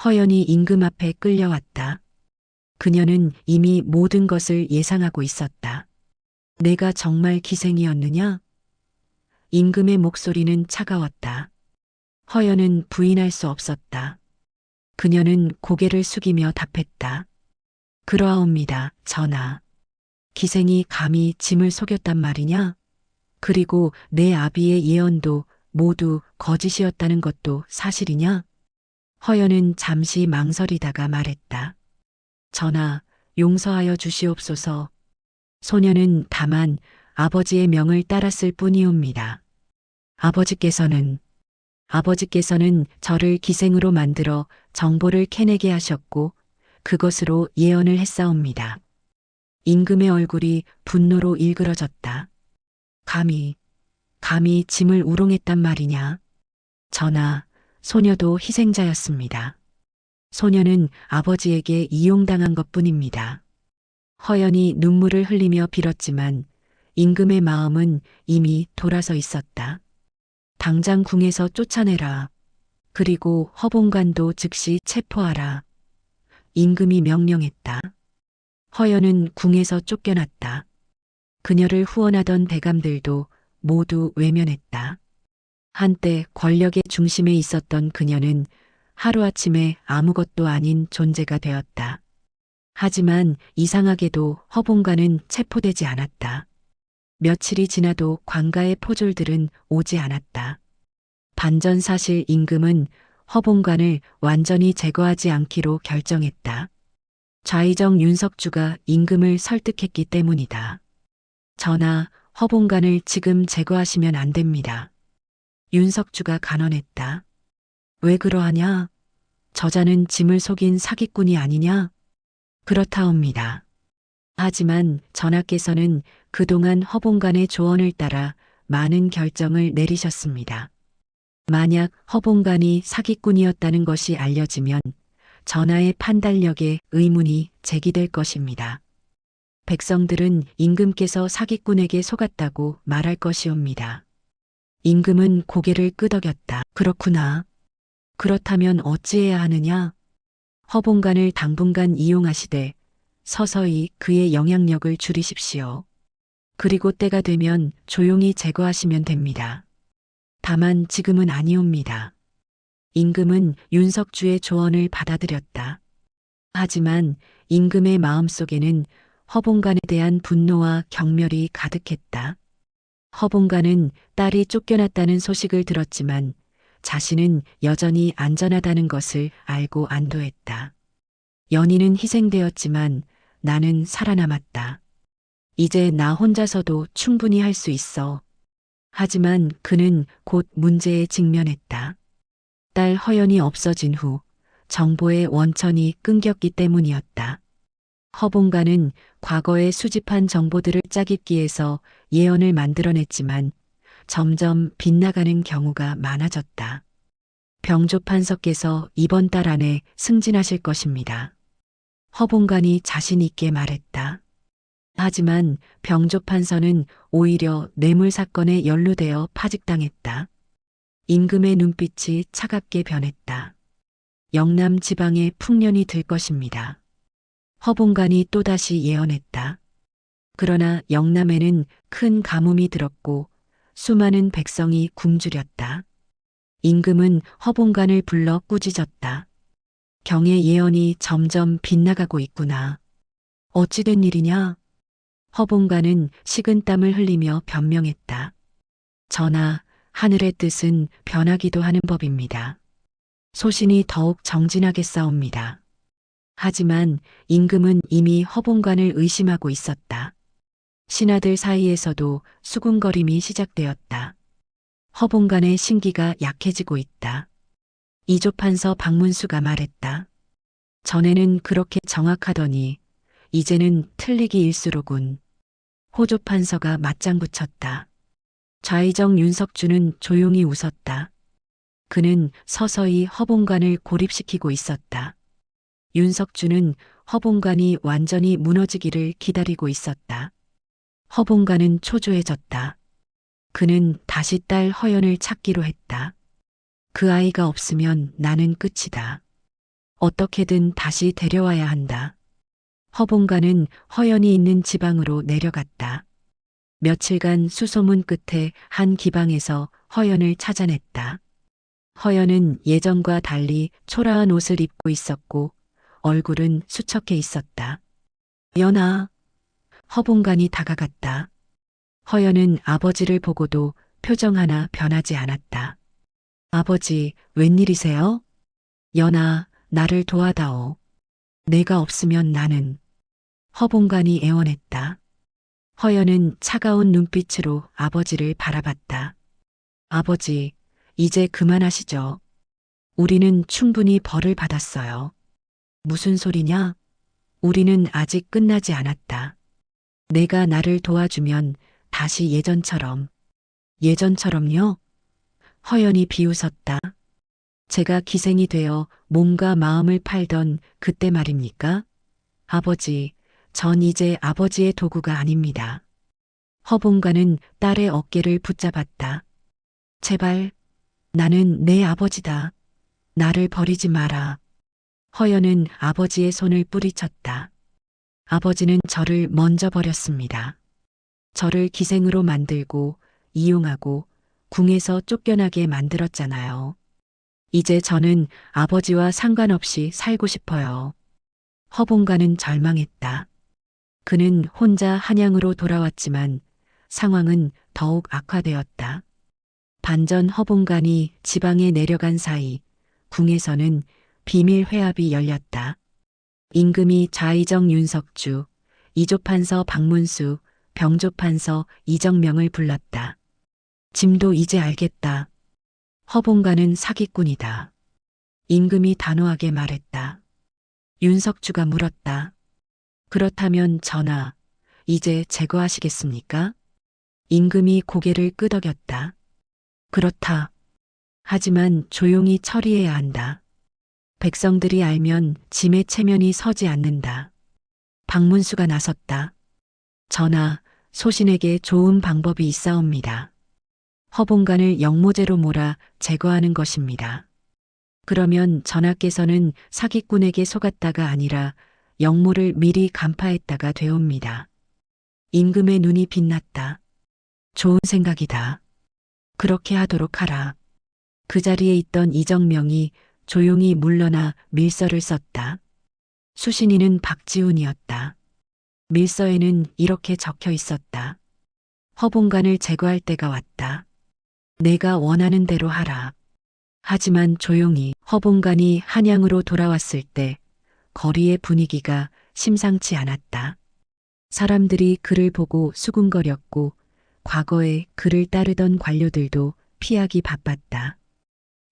허연이 임금 앞에 끌려왔다. 그녀는 이미 모든 것을 예상하고 있었다. 내가 정말 기생이었느냐? 임금의 목소리는 차가웠다. 허연은 부인할 수 없었다. 그녀는 고개를 숙이며 답했다. 그러하옵니다, 전하. 기생이 감히 짐을 속였단 말이냐? 그리고 내 아비의 예언도 모두 거짓이었다는 것도 사실이냐? 허연은 잠시 망설이다가 말했다. 전하, 용서하여 주시옵소서. 소녀는 다만 아버지의 명을 따랐을 뿐이옵니다. 아버지께서는 저를 기생으로 만들어 정보를 캐내게 하셨고 그것으로 예언을 했사옵니다. 임금의 얼굴이 분노로 일그러졌다. 감히 짐을 우롱했단 말이냐? 전하, 소녀도 희생자였습니다. 소녀는 아버지에게 이용당한 것뿐입니다. 허연이 눈물을 흘리며 빌었지만 임금의 마음은 이미 돌아서 있었다. 당장 궁에서 쫓아내라. 그리고 허봉관도 즉시 체포하라. 임금이 명령했다. 허연은 궁에서 쫓겨났다. 그녀를 후원하던 대감들도 모두 외면했다. 한때 권력의 중심에 있었던 그녀는 하루아침에 아무것도 아닌 존재가 되었다. 하지만 이상하게도 허봉관은 체포되지 않았다. 며칠이 지나도 관가의 포졸들은 오지 않았다. 반전사실 임금은 허봉관을 완전히 제거하지 않기로 결정했다. 좌의정 윤석주가 임금을 설득했기 때문이다. 전하, 허봉관을 지금 제거하시면 안 됩니다. 윤석주가 간언했다. 왜 그러하냐? 저자는 짐을 속인 사기꾼이 아니냐? 그렇다옵니다. 하지만 전하께서는 그동안 허봉관의 조언을 따라 많은 결정을 내리셨습니다. 만약 허봉관이 사기꾼이었다는 것이 알려지면 전하의 판단력에 의문이 제기될 것입니다. 백성들은 임금께서 사기꾼에게 속았다고 말할 것이옵니다. 임금은 고개를 끄덕였다. 그렇구나. 그렇다면 어찌해야 하느냐? 허봉관을 당분간 이용하시되 서서히 그의 영향력을 줄이십시오. 그리고 때가 되면 조용히 제거하시면 됩니다. 다만 지금은 아니옵니다. 임금은 윤석주의 조언을 받아들였다. 하지만 임금의 마음속에는 허봉관에 대한 분노와 경멸이 가득했다. 허봉관은 딸이 쫓겨났다는 소식을 들었지만 자신은 여전히 안전하다는 것을 알고 안도했다. 연희는 희생되었지만 나는 살아남았다. 이제 나 혼자서도 충분히 할 수 있어. 하지만 그는 곧 문제에 직면했다. 딸 허연이 없어진 후 정보의 원천이 끊겼기 때문이었다. 허봉가는 과거에 수집한 정보들을 짜깁기해서 예언을 만들어냈지만 점점 빗나가는 경우가 많아졌다. 병조판서께서 이번 달 안에 승진하실 것입니다. 허봉간이 자신 있게 말했다. 하지만 병조판서는 오히려 뇌물 사건에 연루되어 파직당했다. 임금의 눈빛이 차갑게 변했다. 영남 지방에 풍년이 들 것입니다. 허봉간이 또다시 예언했다. 그러나 영남에는 큰 가뭄이 들었고 수많은 백성이 굶주렸다. 임금은 허봉간을 불러 꾸짖었다. 경의 예언이 점점 빗나가고 있구나. 어찌 된 일이냐? 허봉간은 식은땀을 흘리며 변명했다. 전하, 하늘의 뜻은 변하기도 하는 법입니다. 소신이 더욱 정진하겠사옵니다. 하지만 임금은 이미 허봉간을 의심하고 있었다. 신하들 사이에서도 수군거림이 시작되었다. 허봉간의 신기가 약해지고 있다. 이조판서 박문수가 말했다. 전에는 그렇게 정확하더니 이제는 틀리기 일수로군. 호조판서가 맞장 붙였다. 좌의정 윤석주는 조용히 웃었다. 그는 서서히 허봉간을 고립시키고 있었다. 윤석주는 허봉간이 완전히 무너지기를 기다리고 있었다. 허봉간은 초조해졌다. 그는 다시 딸 허연을 찾기로 했다. 그 아이가 없으면 나는 끝이다. 어떻게든 다시 데려와야 한다. 허봉간은 허연이 있는 지방으로 내려갔다. 며칠간 수소문 끝에 한 기방에서 허연을 찾아냈다. 허연은 예전과 달리 초라한 옷을 입고 있었고 얼굴은 수척해 있었다. 연아. 허봉간이 다가갔다. 허연은 아버지를 보고도 표정 하나 변하지 않았다. 아버지, 웬일이세요? 연아, 나를 도와다오. 내가 없으면 나는. 허봉간이 애원했다. 허연은 차가운 눈빛으로 아버지를 바라봤다. 아버지, 이제 그만하시죠. 우리는 충분히 벌을 받았어요. 무슨 소리냐? 우리는 아직 끝나지 않았다. 내가 나를 도와주면 다시 예전처럼. 예전처럼요? 허연이 비웃었다. 제가 기생이 되어 몸과 마음을 팔던 그때 말입니까? 아버지, 전 이제 아버지의 도구가 아닙니다. 허봉간은 딸의 어깨를 붙잡았다. 제발, 나는 내 아버지다. 나를 버리지 마라. 허연은 아버지의 손을 뿌리쳤다. 아버지는 저를 먼저 버렸습니다. 저를 기생으로 만들고 이용하고 궁에서 쫓겨나게 만들었잖아요. 이제 저는 아버지와 상관없이 살고 싶어요. 허봉간은 절망했다. 그는 혼자 한양으로 돌아왔지만 상황은 더욱 악화되었다. 반전 허봉간이 지방에 내려간 사이 궁에서는 비밀 회합이 열렸다. 임금이 좌의정 윤석주, 이조판서 박문수, 병조판서 이정명을 불렀다. 짐도 이제 알겠다. 허봉간은 사기꾼이다. 임금이 단호하게 말했다. 윤석주가 물었다. 그렇다면 전하, 이제 제거하시겠습니까? 임금이 고개를 끄덕였다. 그렇다. 하지만 조용히 처리해야 한다. 백성들이 알면 짐의 체면이 서지 않는다. 박문수가 나섰다. 전하, 소신에게 좋은 방법이 있사옵니다. 허봉간을 영모제로 몰아 제거하는 것입니다. 그러면 전하께서는 사기꾼에게 속았다가 아니라 영모를 미리 간파했다가 되옵니다. 임금의 눈이 빛났다. 좋은 생각이다. 그렇게 하도록 하라. 그 자리에 있던 이정명이 조용히 물러나 밀서를 썼다. 수신인은 박지훈이었다. 밀서에는 이렇게 적혀 있었다. 허봉간을 제거할 때가 왔다. 내가 원하는 대로 하라. 하지만 조용히. 허봉간이 한양으로 돌아왔을 때 거리의 분위기가 심상치 않았다. 사람들이 그를 보고 수군거렸고 과거에 그를 따르던 관료들도 피하기 바빴다.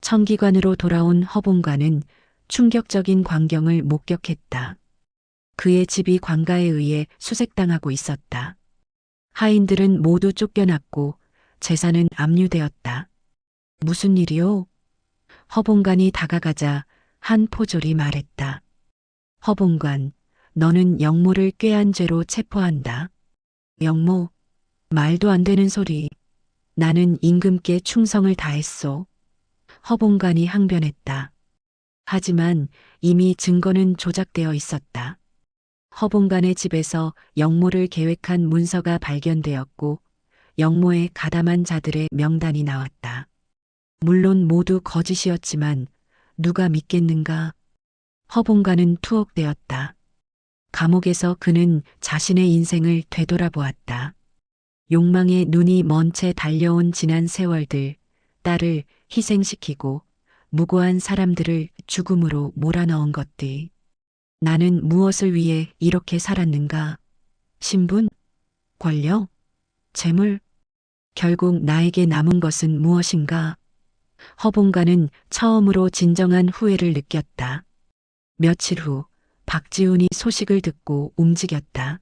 청기관으로 돌아온 허봉간은 충격적인 광경을 목격했다. 그의 집이 관가에 의해 수색당하고 있었다. 하인들은 모두 쫓겨났고 재산은 압류되었다. 무슨 일이요? 허봉관이 다가가자 한 포졸이 말했다. 허봉관, 너는 영모를 꾀한 죄로 체포한다. 영모, 말도 안 되는 소리. 나는 임금께 충성을 다했소. 허봉관이 항변했다. 하지만 이미 증거는 조작되어 있었다. 허봉관의 집에서 영모를 계획한 문서가 발견되었고 영모에 가담한 자들의 명단이 나왔다. 물론 모두 거짓이었지만 누가 믿겠는가? 허봉관은 투옥되었다. 감옥에서 그는 자신의 인생을 되돌아보았다. 욕망에 눈이 먼 채 달려온 지난 세월들, 딸을 희생시키고 무고한 사람들을 죽음으로 몰아넣은 것들. 나는 무엇을 위해 이렇게 살았는가? 신분? 권력? 재물? 결국 나에게 남은 것은 무엇인가? 허봉관은 처음으로 진정한 후회를 느꼈다. 며칠 후 박지훈이 소식을 듣고 움직였다.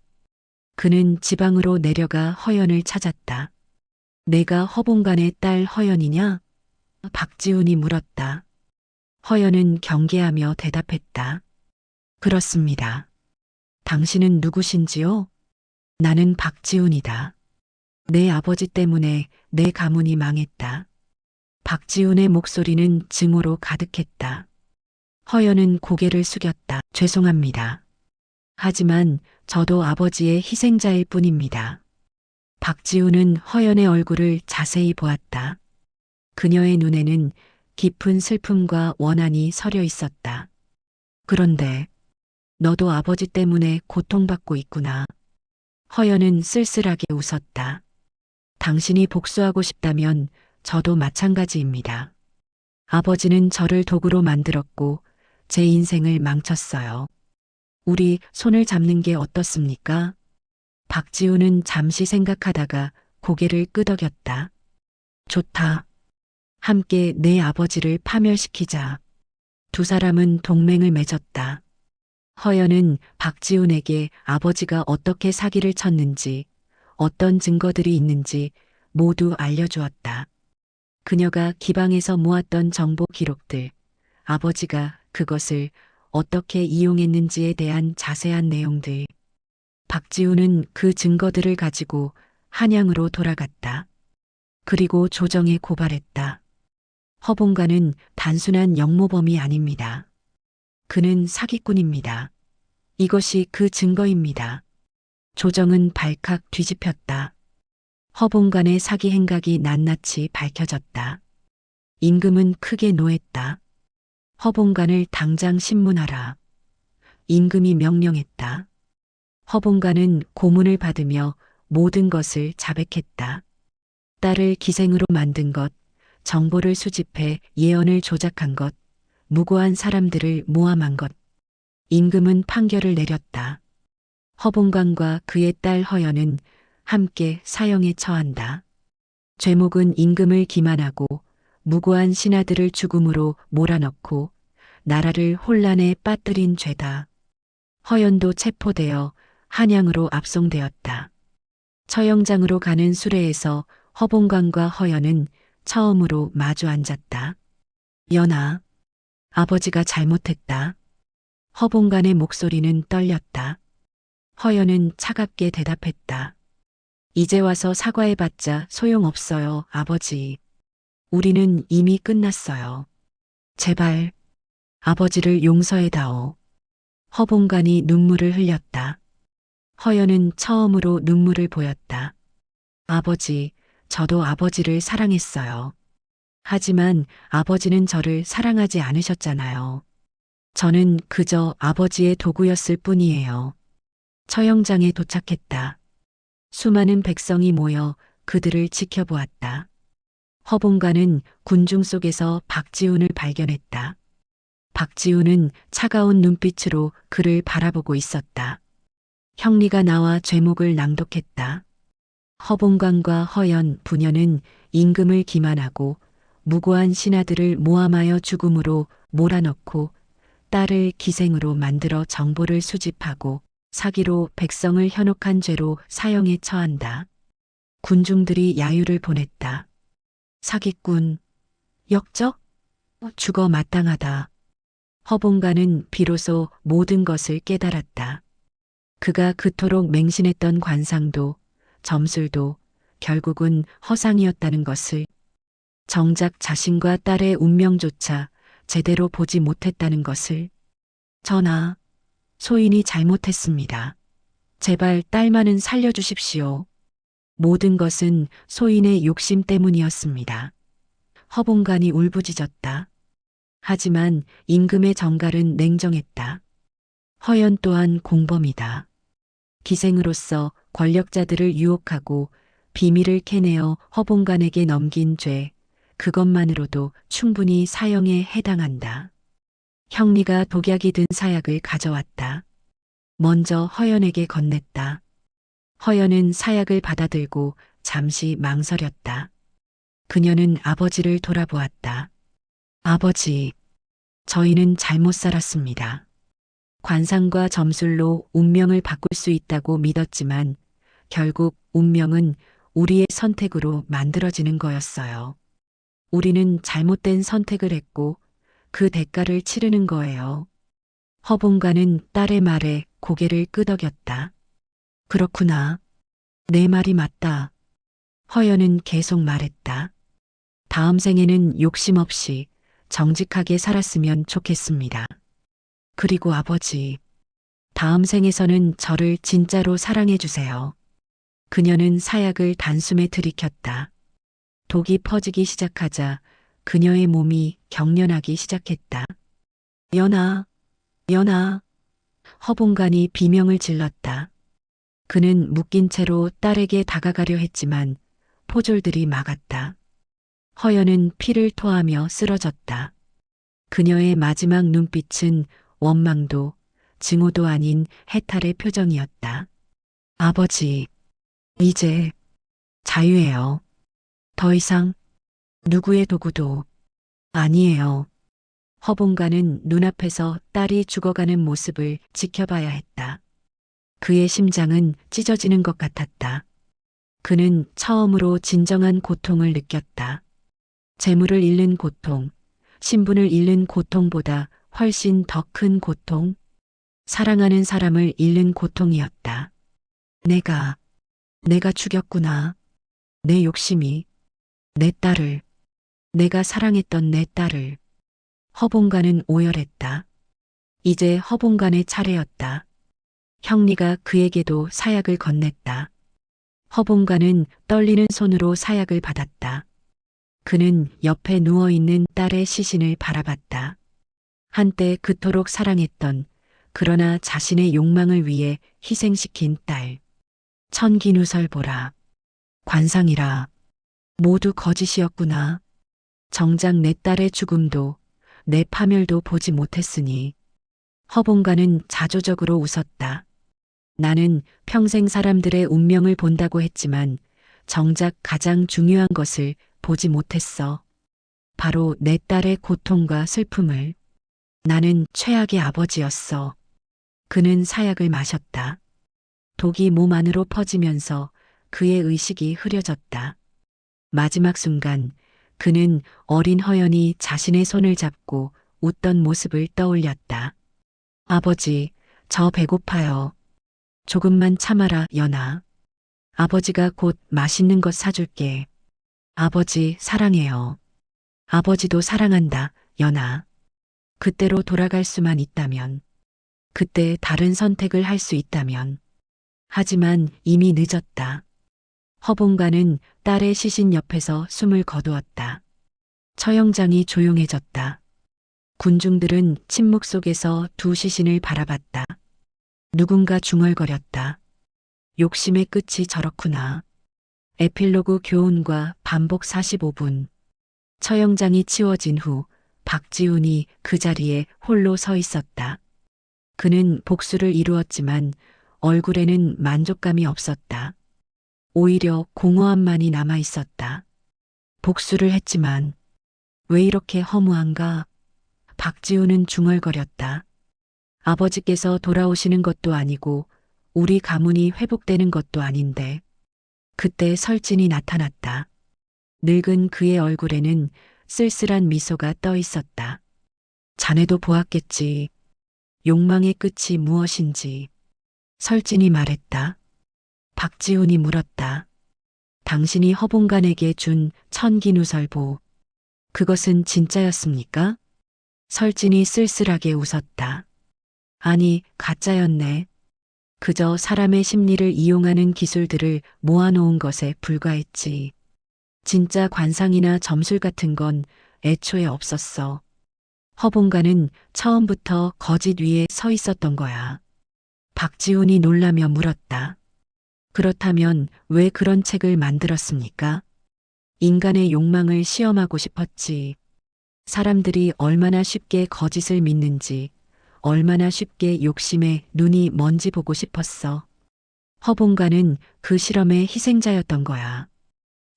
그는 지방으로 내려가 허연을 찾았다. 내가 허봉관의 딸 허연이냐? 박지훈이 물었다. 허연은 경계하며 대답했다. 그렇습니다. 당신은 누구신지요? 나는 박지훈이다. 내 아버지 때문에 내 가문이 망했다. 박지훈의 목소리는 증오로 가득했다. 허연은 고개를 숙였다. 죄송합니다. 하지만 저도 아버지의 희생자일 뿐입니다. 박지훈은 허연의 얼굴을 자세히 보았다. 그녀의 눈에는 깊은 슬픔과 원한이 서려 있었다. 그런데 너도 아버지 때문에 고통받고 있구나. 허연은 쓸쓸하게 웃었다. 당신이 복수하고 싶다면 저도 마찬가지입니다. 아버지는 저를 도구로 만들었고 제 인생을 망쳤어요. 우리 손을 잡는 게 어떻습니까? 박지훈은 잠시 생각하다가 고개를 끄덕였다. 좋다. 함께 내 아버지를 파멸시키자. 두 사람은 동맹을 맺었다. 허연은 박지훈에게 아버지가 어떻게 사기를 쳤는지, 어떤 증거들이 있는지 모두 알려주었다. 그녀가 기방에서 모았던 정보 기록들, 아버지가 그것을 어떻게 이용했는지에 대한 자세한 내용들. 박지훈은 그 증거들을 가지고 한양으로 돌아갔다. 그리고 조정에 고발했다. 허봉관은 단순한 영모범이 아닙니다. 그는 사기꾼입니다. 이것이 그 증거입니다. 조정은 발칵 뒤집혔다. 허봉관의 사기 행각이 낱낱이 밝혀졌다. 임금은 크게 노했다. 허봉관을 당장 신문하라. 임금이 명령했다. 허봉관은 고문을 받으며 모든 것을 자백했다. 딸을 기생으로 만든 것, 정보를 수집해 예언을 조작한 것, 무고한 사람들을 모함한 것. 임금은 판결을 내렸다. 허봉관과 그의 딸 허연은 함께 사형에 처한다. 죄목은 임금을 기만하고 무고한 신하들을 죽음으로 몰아넣고 나라를 혼란에 빠뜨린 죄다. 허연도 체포되어 한양으로 압송되었다. 처형장으로 가는 수레에서 허봉관과 허연은 처음으로 마주 앉았다. 연아, 아버지가 잘못했다. 허봉관의 목소리는 떨렸다. 허연은 차갑게 대답했다. 이제 와서 사과해봤자 소용없어요, 아버지. 우리는 이미 끝났어요. 제발, 아버지를 용서해다오. 허봉관이 눈물을 흘렸다. 허연은 처음으로 눈물을 보였다. 아버지, 저도 아버지를 사랑했어요. 하지만 아버지는 저를 사랑하지 않으셨잖아요. 저는 그저 아버지의 도구였을 뿐이에요. 처형장에 도착했다. 수많은 백성이 모여 그들을 지켜보았다. 허봉관은 군중 속에서 박지훈을 발견했다. 박지훈은 차가운 눈빛으로 그를 바라보고 있었다. 형리가 나와 죄목을 낭독했다. 허봉관과 허연 부녀는 임금을 기만하고 무고한 신하들을 모함하여 죽음으로 몰아넣고 딸을 기생으로 만들어 정보를 수집하고 사기로 백성을 현혹한 죄로 사형에 처한다. 군중들이 야유를 보냈다. 사기꾼, 역적? 죽어 마땅하다. 허봉가는 비로소 모든 것을 깨달았다. 그가 그토록 맹신했던 관상도 점술도 결국은 허상이었다는 것을, 정작 자신과 딸의 운명조차 제대로 보지 못했다는 것을. 전하, 소인이 잘못했습니다. 제발 딸만은 살려주십시오. 모든 것은 소인의 욕심 때문이었습니다. 허봉간이 울부짖었다. 하지만 임금의 정갈은 냉정했다. 허연 또한 공범이다. 기생으로서 권력자들을 유혹하고 비밀을 캐내어 허봉간에게 넘긴 죄, 그것만으로도 충분히 사형에 해당한다. 형리가 독약이 든 사약을 가져왔다. 먼저 허연에게 건넸다. 허연은 사약을 받아들고 잠시 망설였다. 그녀는 아버지를 돌아보았다. 아버지, 저희는 잘못 살았습니다. 관상과 점술로 운명을 바꿀 수 있다고 믿었지만 결국 운명은 우리의 선택으로 만들어지는 거였어요. 우리는 잘못된 선택을 했고 그 대가를 치르는 거예요. 허봉가는 딸의 말에 고개를 끄덕였다. 그렇구나. 내 말이 맞다. 허연은 계속 말했다. 다음 생에는 욕심 없이 정직하게 살았으면 좋겠습니다. 그리고 아버지, 다음 생에서는 저를 진짜로 사랑해 주세요. 그녀는 사약을 단숨에 들이켰다. 독이 퍼지기 시작하자 그녀의 몸이 경련하기 시작했다. 연아, 연아. 허봉간이 비명을 질렀다. 그는 묶인 채로 딸에게 다가가려 했지만 포졸들이 막았다. 허연은 피를 토하며 쓰러졌다. 그녀의 마지막 눈빛은 원망도 증오도 아닌 해탈의 표정이었다. 아버지, 이제 자유해요. 더 이상 누구의 도구도 아니에요. 허봉가는 눈앞에서 딸이 죽어가는 모습을 지켜봐야 했다. 그의 심장은 찢어지는 것 같았다. 그는 처음으로 진정한 고통을 느꼈다. 재물을 잃는 고통, 신분을 잃는 고통보다 훨씬 더 큰 고통, 사랑하는 사람을 잃는 고통이었다. 내가 죽였구나. 내 욕심이, 내 딸을, 내가 사랑했던 내 딸을. 허봉가는 오열했다. 이제 허봉간의 차례였다. 형리가 그에게도 사약을 건넸다. 허봉간은 떨리는 손으로 사약을 받았다. 그는 옆에 누워있는 딸의 시신을 바라봤다. 한때 그토록 사랑했던, 그러나 자신의 욕망을 위해 희생시킨 딸. 천기누설보라. 관상이라. 모두 거짓이었구나. 정작 내 딸의 죽음도 내 파멸도 보지 못했으니. 허봉가는 자조적으로 웃었다. 나는 평생 사람들의 운명을 본다고 했지만 정작 가장 중요한 것을 보지 못했어. 바로 내 딸의 고통과 슬픔을. 나는 최악의 아버지였어. 그는 사약을 마셨다. 독이 몸 안으로 퍼지면서 그의 의식이 흐려졌다. 마지막 순간 그는 어린 허연이 자신의 손을 잡고 웃던 모습을 떠올렸다. 아버지, 저 배고파요. 조금만 참아라, 연아. 아버지가 곧 맛있는 것 사줄게. 아버지, 사랑해요. 아버지도 사랑한다, 연아. 그때로 돌아갈 수만 있다면. 그때 다른 선택을 할 수 있다면. 하지만 이미 늦었다. 허봉가는 딸의 시신 옆에서 숨을 거두었다. 처형장이 조용해졌다. 군중들은 침묵 속에서 두 시신을 바라봤다. 누군가 중얼거렸다. 욕심의 끝이 저렇구나. 에필로그 교훈과 반복 45분. 처형장이 치워진 후 박지훈이 그 자리에 홀로 서 있었다. 그는 복수를 이루었지만 얼굴에는 만족감이 없었다. 오히려 공허함만이 남아 있었다. 복수를 했지만 왜 이렇게 허무한가? 박지우는 중얼거렸다. 아버지께서 돌아오시는 것도 아니고 우리 가문이 회복되는 것도 아닌데. 그때 설진이 나타났다. 늙은 그의 얼굴에는 쓸쓸한 미소가 떠 있었다. 자네도 보았겠지. 욕망의 끝이 무엇인지. 설진이 말했다. 박지훈이 물었다. 당신이 허봉간에게 준 천기누설보. 그것은 진짜였습니까? 설진이 쓸쓸하게 웃었다. 아니, 가짜였네. 그저 사람의 심리를 이용하는 기술들을 모아놓은 것에 불과했지. 진짜 관상이나 점술 같은 건 애초에 없었어. 허봉가는 처음부터 거짓 위에 서 있었던 거야. 박지훈이 놀라며 물었다. 그렇다면 왜 그런 책을 만들었습니까? 인간의 욕망을 시험하고 싶었지. 사람들이 얼마나 쉽게 거짓을 믿는지, 얼마나 쉽게 욕심에 눈이 먼지 보고 싶었어. 허봉가는 그 실험의 희생자였던 거야.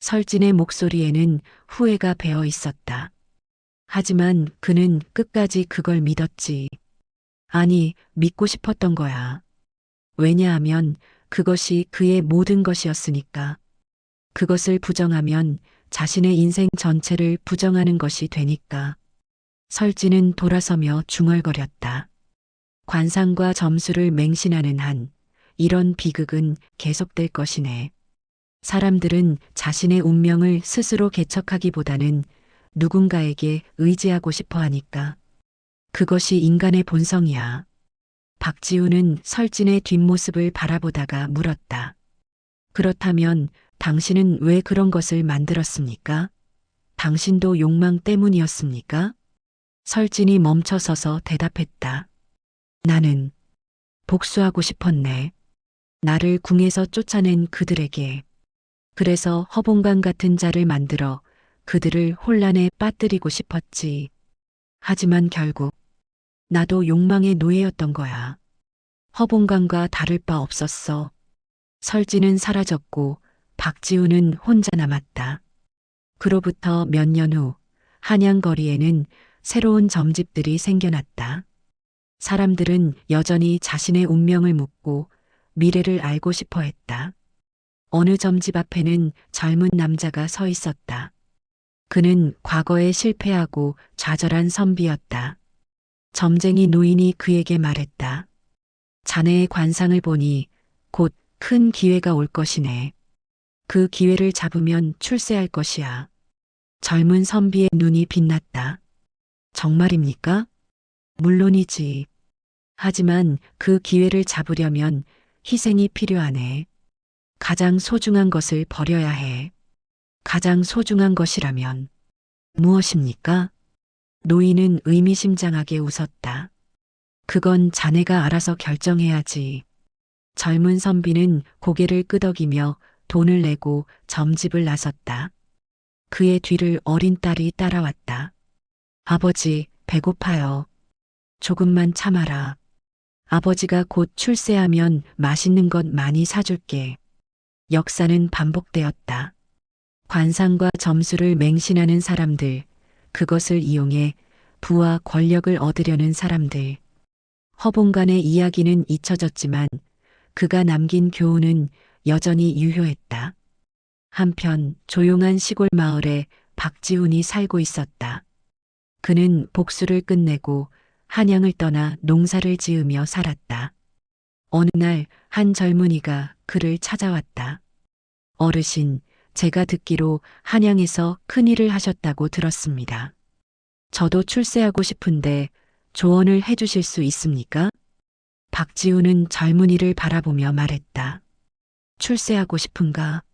설진의 목소리에는 후회가 배어 있었다. 하지만 그는 끝까지 그걸 믿었지. 아니, 믿고 싶었던 거야. 왜냐하면 그것이 그의 모든 것이었으니까. 그것을 부정하면 자신의 인생 전체를 부정하는 것이 되니까. 설진은 돌아서며 중얼거렸다. 관상과 점수를 맹신하는 한 이런 비극은 계속될 것이네. 사람들은 자신의 운명을 스스로 개척하기보다는 누군가에게 의지하고 싶어 하니까. 그것이 인간의 본성이야. 박지우는 설진의 뒷모습을 바라보다가 물었다. 그렇다면 당신은 왜 그런 것을 만들었습니까? 당신도 욕망 때문이었습니까? 설진이 멈춰서서 대답했다. 나는 복수하고 싶었네. 나를 궁에서 쫓아낸 그들에게. 그래서 허봉강 같은 자를 만들어 그들을 혼란에 빠뜨리고 싶었지. 하지만 결국 나도 욕망의 노예였던 거야. 허봉강과 다를 바 없었어. 설진은 사라졌고 박지우는 혼자 남았다. 그로부터 몇 년 후 한양거리에는 새로운 점집들이 생겨났다. 사람들은 여전히 자신의 운명을 묻고 미래를 알고 싶어 했다. 어느 점집 앞에는 젊은 남자가 서 있었다. 그는 과거에 실패하고 좌절한 선비였다. 점쟁이 노인이 그에게 말했다. 자네의 관상을 보니 곧 큰 기회가 올 것이네. 그 기회를 잡으면 출세할 것이야. 젊은 선비의 눈이 빛났다. 정말입니까? 물론이지. 하지만 그 기회를 잡으려면 희생이 필요하네. 가장 소중한 것을 버려야 해. 가장 소중한 것이라면 무엇입니까? 노인은 의미심장하게 웃었다. 그건 자네가 알아서 결정해야지. 젊은 선비는 고개를 끄덕이며 돈을 내고 점집을 나섰다. 그의 뒤를 어린 딸이 따라왔다. 아버지, 배고파요. 조금만 참아라. 아버지가 곧 출세하면 맛있는 것 많이 사줄게. 역사는 반복되었다. 관상과 점수를 맹신하는 사람들, 그것을 이용해 부와 권력을 얻으려는 사람들. 허봉간의 이야기는 잊혀졌지만 그가 남긴 교훈은 여전히 유효했다. 한편 조용한 시골 마을에 박지훈이 살고 있었다. 그는 복수를 끝내고 한양을 떠나 농사를 지으며 살았다. 어느 날 한 젊은이가 그를 찾아왔다. 어르신, 제가 듣기로 한양에서 큰일을 하셨다고 들었습니다. 저도 출세하고 싶은데 조언을 해주실 수 있습니까? 박지우는 젊은이를 바라보며 말했다. 출세하고 싶은가?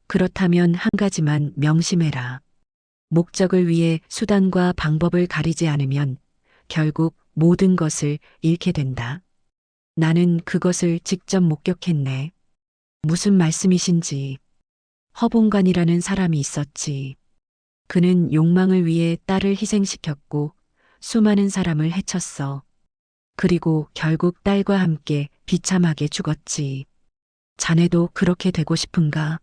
그렇다면 한 가지만 명심해라. 목적을 위해 수단과 방법을 가리지 않으면 결국 모든 것을 잃게 된다. 나는 그것을 직접 목격했네. 무슨 말씀이신지. 허봉관이라는 사람이 있었지. 그는 욕망을 위해 딸을 희생시켰고 수많은 사람을 해쳤어. 그리고 결국 딸과 함께 비참하게 죽었지. 자네도 그렇게 되고 싶은가?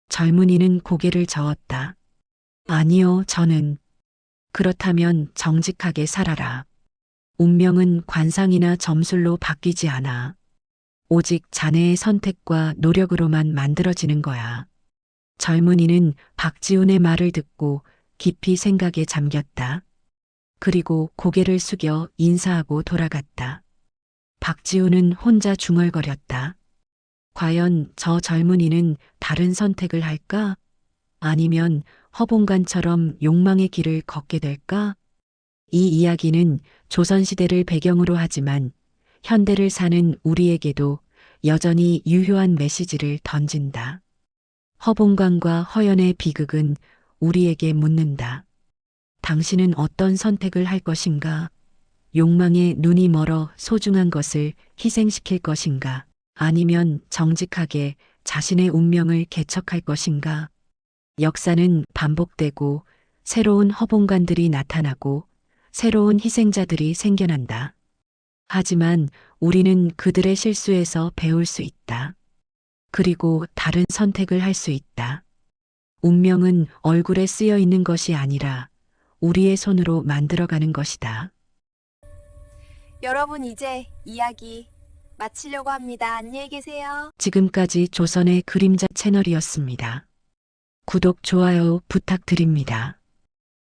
젊은이는 고개를 저었다. 아니요, 저는 그렇다면 정직하게 살아라. 운명은 관상이나 점술로 바뀌지 않아. 오직 자네의 선택과 노력으로만 만들어지는 거야. 젊은이는 박지훈의 말을 듣고 깊이 생각에 잠겼다. 그리고 고개를 숙여 인사하고 돌아갔다. 박지훈은 혼자 중얼거렸다. 과연 저 젊은이는 다른 선택을 할까? 아니면 허봉관처럼 욕망의 길을 걷게 될까? 이 이야기는 조선시대를 배경으로 하지만 현대를 사는 우리에게도 여전히 유효한 메시지를 던진다. 허봉관과 허연의 비극은 우리에게 묻는다. 당신은 어떤 선택을 할 것인가? 욕망에 눈이 멀어 소중한 것을 희생시킬 것인가? 아니면 정직하게 자신의 운명을 개척할 것인가? 역사는 반복되고 새로운 허봉관들이 나타나고 새로운 희생자들이 생겨난다. 하지만 우리는 그들의 실수에서 배울 수 있다. 그리고 다른 선택을 할 수 있다. 운명은 얼굴에 쓰여 있는 것이 아니라 우리의 손으로 만들어가는 것이다. 여러분 이제 이야기 마치려고 합니다. 안녕히 계세요. 지금까지 조선의 그림자 채널이었습니다. 구독, 좋아요 부탁드립니다.